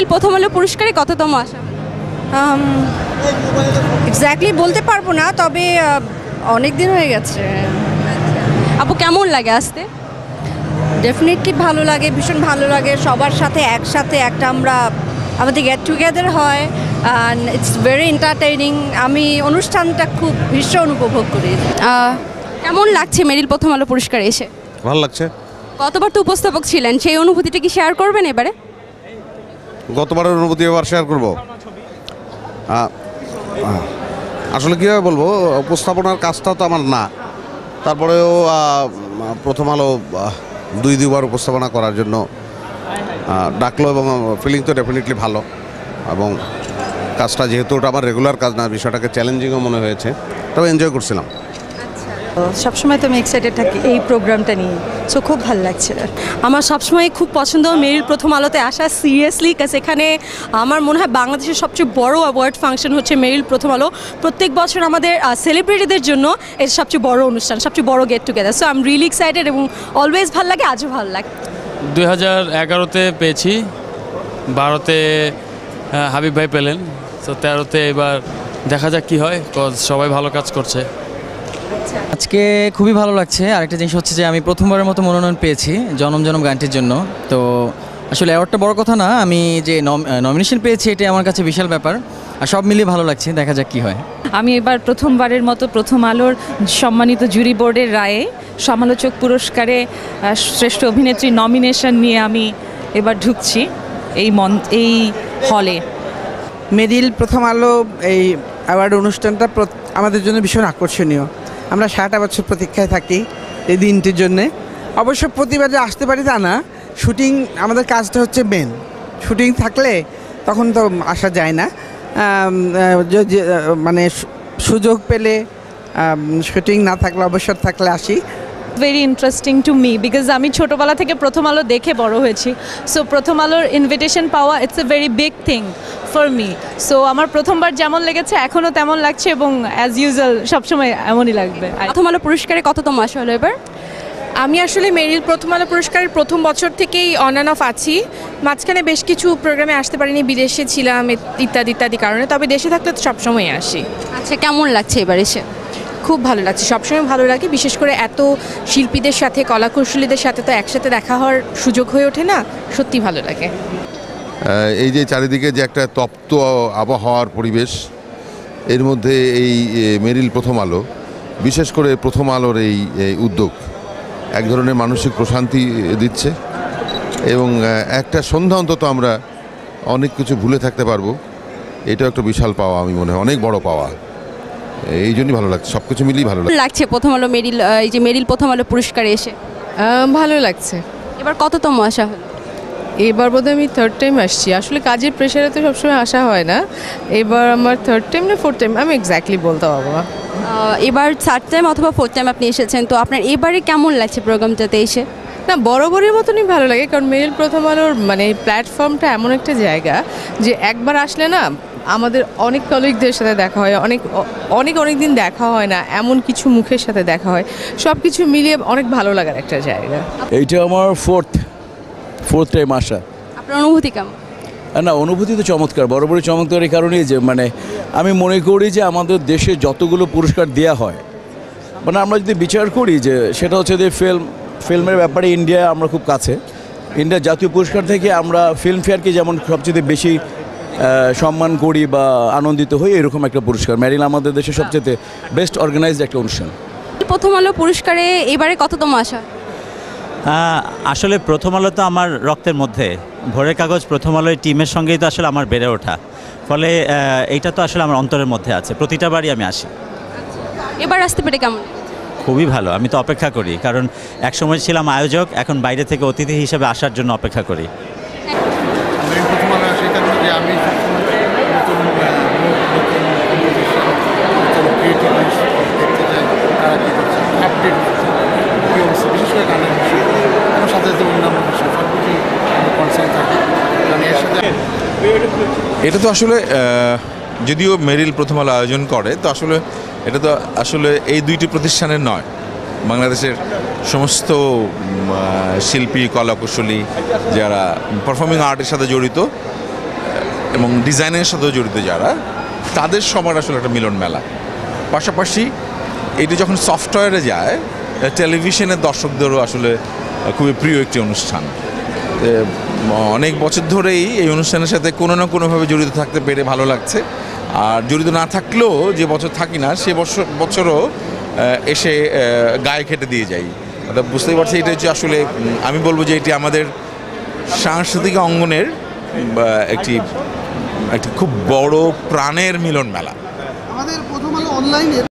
মেরিল প্রথম আলো পুরস্কারে কততম আসা? এক্স্যাক্টলি বলতে পারবো না, তবে অনেক দিন হয়ে গেছে। আপু কেমন লাগে আসতে? ডেফিনেটলি ভালো লাগে, ভীষণ ভালো লাগে। সবার সাথে একসাথে আমাদের গেট টুগেদার হয়, অ্যান্ড ইটস ভেরি এন্টারটেইনিং। আমি অনুষ্ঠানটা খুব ভীষণ উপভোগ করি। কেমন লাগছে মেরিল প্রথম আলো পুরস্কারে এসে? ভালো লাগছে। গতবার তো উপস্থাপক ছিলেন, সেই অনুভূতিটা কি শেয়ার করবেন এবারে? গতবারের অনুভূতি এবার শেয়ার করবো। আসলে কীভাবে বলবো, উপস্থাপনার কাজটা তো আমার না, তারপরেও প্রথম আলো দুইবার উপস্থাপনা করার জন্য ডাকলো, এবং ফিলিং তো ডেফিনেটলি ভালো। এবং কাজটা যেহেতু ওটা আমার রেগুলার কাজ না, বিষয়টাকে চ্যালেঞ্জিংও মনে হয়েছে, তবে এনজয় করছিলাম। সবসময় তো আমি এক্সাইটেড থাকি এই প্রোগ্রামটা নিয়ে, সো খুব ভালো লাগছে। আমার সবসময় খুব পছন্দ মেরিল প্রথম আলোতে আসা, সিরিয়াসলি, কাজ এখানে আমার মনে হয় বাংলাদেশের সবচেয়ে বড় অ্যাওয়ার্ড ফাংশন হচ্ছে মেরিল প্রথম আলো। প্রত্যেক বছর আমাদের সেলিব্রিটিদের জন্য এর সবচেয়ে বড় অনুষ্ঠান, সবচেয়ে বড় get together. So I am really excited এবং অলওয়েজ ভালো লাগে, আজও ভালো লাগে। 2011-তে পেয়েছি, 12তে হাবিব ভাই পেলেন, তো 13তে এবার দেখা যাক কী হয়, কজ সবাই ভালো কাজ করছে। আজকে খুবই ভালো লাগছে। আরেকটা জিনিস হচ্ছে যে আমি প্রথমবারের মতো মনোনয়ন পেয়েছি জনম জনম গানটির জন্য। তো আসলে অ্যাওয়ার্ডটা বড় কথা না, আমি যে নমিনেশন পেয়েছি এটা আমার কাছে বিশাল ব্যাপার, আর সব মিলিয়ে ভালো লাগছে। দেখা যাক কী হয়। আমি এবার প্রথমবারের মতো প্রথম আলোর সম্মানিত জুরি বোর্ডের রায়ে সমালোচক পুরস্কারে শ্রেষ্ঠ অভিনেত্রী নমিনেশন নিয়ে আমি এবার ঢুকছি এই হলে। মেরিল প্রথম আলো এই অ্যাওয়ার্ড অনুষ্ঠানটা আমাদের জন্য ভীষণ আকর্ষণীয়। আমরা সারাটা বছর প্রতীক্ষায় থাকি এই দিনটির জন্যে। অবশ্য প্রতিবার যে আসতে পারি তা না, শুটিং আমাদের কাজটা হচ্ছে মেন। শুটিং থাকলে তখন তো আসা যায় না, মানে সুযোগ পেলে, শুটিং না থাকলে অবসর থাকলে আসি। Very interesting to me because আমি ছোটোবেলা থেকে প্রথম আলো দেখে বড় হয়েছি। সো প্রথম আলোর ইনভিটেশন পাওয়া it's a very big thing for me. So আমার প্রথমবার যেমন লেগেছে এখনও তেমন লাগছে, এবং অ্যাজ ইউজুয়াল সবসময় এমনই লাগবে। প্রথম আলো পুরস্কারে কততম আসা হলো এবার? আমি আসলে মেরিল প্রথম আলো পুরস্কারের প্রথম বছর থেকেই অন অ্যান্ড অফ আছি। মাঝখানে বেশ কিছু প্রোগ্রামে আসতে পারিনি, বিদেশে ছিলাম ইত্যাদি ইত্যাদি কারণে, তবে দেশে থাকলে তো সবসময় আসি। আচ্ছা, কেমন লাগছে এবার এসে? খুব ভালো লাগছে, সবসময় ভালো লাগে। বিশেষ করে এত শিল্পীদের সাথে, কলাকুশলীদের সাথে তো একসাথে দেখা হওয়ার সুযোগ হয়ে ওঠে না, সত্যি ভালো লাগে। এই যে চারিদিকে যে একটা তপ্ত আবহাওয়ার পরিবেশ, এর মধ্যে এই মেরিল প্রথম আলো, বিশেষ করে প্রথম আলোর এই উদ্যোগ এক ধরনের মানসিক প্রশান্তি দিচ্ছে, এবং একটা সন্ধ্যা অন্তত আমরা অনেক কিছু ভুলে থাকতে পারবো। এটাও একটা বিশাল পাওয়া, আমি মনে হয় অনেক বড় পাওয়া। এই জন্যই ভালো লাগছে, সব কিছু মিলিয়ে ভালো লাগছে। প্রথম আলো মেরিল, এই যে মেরিল প্রথম আলো পুরস্কারে এসে ভালো লাগছে। এবার কততম আসা হলো? এবার বোধহয় আমি থার্ড টাইম আসছি। আসলে কাজের প্রেশারে তো সবসময় আসা হয় না। এবার আমার থার্ড টাইম না ফোর্থ টাইম, আমি এক্স্যাক্টলি বলতে পারবো না। এবার থার্ড টাইম অথবা ফোর্থ টাইম আপনি এসেছেন, তো আপনার এবারে কেমন লাগছে প্রোগ্রামটাতে এসে? না, বরাবরের মতনই ভালো লাগে, কারণ মেরিল প্রথম আলোর মানে প্ল্যাটফর্মটা এমন একটা জায়গা যে একবার আসলে না আমাদের অনেক কলিগদের সাথে দেখা হয়, অনেক দিন দেখা হয় না, এমন কিছু মুখের সাথে দেখা হয়, সব কিছু মিলিয়ে অনেক ভালো লাগার একটা জায়গা। এইটা আমার ফোর্থ টাইম আসা। আপনার অনুভূতি কেমন? না, অনুভূতি তো চমৎকার, বরাবরই চমৎকার। এই কারণেই যে মানে আমি মনে করি যে আমাদের দেশে যতগুলো পুরস্কার দেওয়া হয়, মানে আমরা যদি বিচার করি যে সেটা হচ্ছে যে ফিল্মের ব্যাপারে ইন্ডিয়া আমরা খুব কাছে। ইন্ডিয়ার জাতীয় পুরস্কার থেকে আমরা ফিল্মফেয়ারকে যেমন সবচেয়ে বেশি সম্মান করি বা আনন্দিত হই, এরকম একটা পুরস্কার মেরিল আমাদের দেশের সবচেয়ে বেস্ট অর্গানাইজড একটা অনুষ্ঠান। প্রথম আলো পুরস্কারে এবারে কততম আসা? আসলে প্রথম আলো তো আমার রক্তের মধ্যে, ভোরের কাগজ প্রথম আলোর টিমের সঙ্গেই তো আসলে আমার বেড়ে ওঠা, ফলে এইটা তো আসলে আমার অন্তরের মধ্যে আছে, প্রতিটা বারই আমি আসি। এবার আসতে পেরে কেমন? খুবই ভালো, আমি তো অপেক্ষা করি, কারণ একসময় ছিলাম আয়োজক, এখন বাইরে থেকে অতিথি হিসেবে আসার জন্য অপেক্ষা করি। এটা তো আসলে যদিও মেরিল প্রথম আলো আয়োজন করে, তো আসলে এটা তো আসলে এই দুইটি প্রতিষ্ঠানের নয়, বাংলাদেশের সমস্ত শিল্পী, কলাকুশলী যারা পারফর্মিং আর্টের সাথে জড়িত, এবং ডিজাইনের সাথেও জড়িত যারা, তাদের সবার আসলে একটা মিলন মেলা। পাশাপাশি এটি যখন সফটওয়্যারে যায়, টেলিভিশনের দর্শকদেরও আসলে খুবই প্রিয় একটি অনুষ্ঠান। অনেক বছর ধরেই এই অনুষ্ঠানের সাথে কোনো না কোনোভাবে জড়িত থাকতে পেরে ভালো লাগছে। আর জড়িত না থাকলেও যে বছর থাকি না, সে বছরও এসে গায়ে খেটে দিয়ে যাই। অর্থাৎ বুঝতেই পারছি এটা হচ্ছে আসলে, আমি বলবো যে এটি আমাদের সাংস্কৃতিক অঙ্গনের একটি খুব বড় প্রাণের মিলন মেলা। আমাদের প্রথম আলো অনলাইনের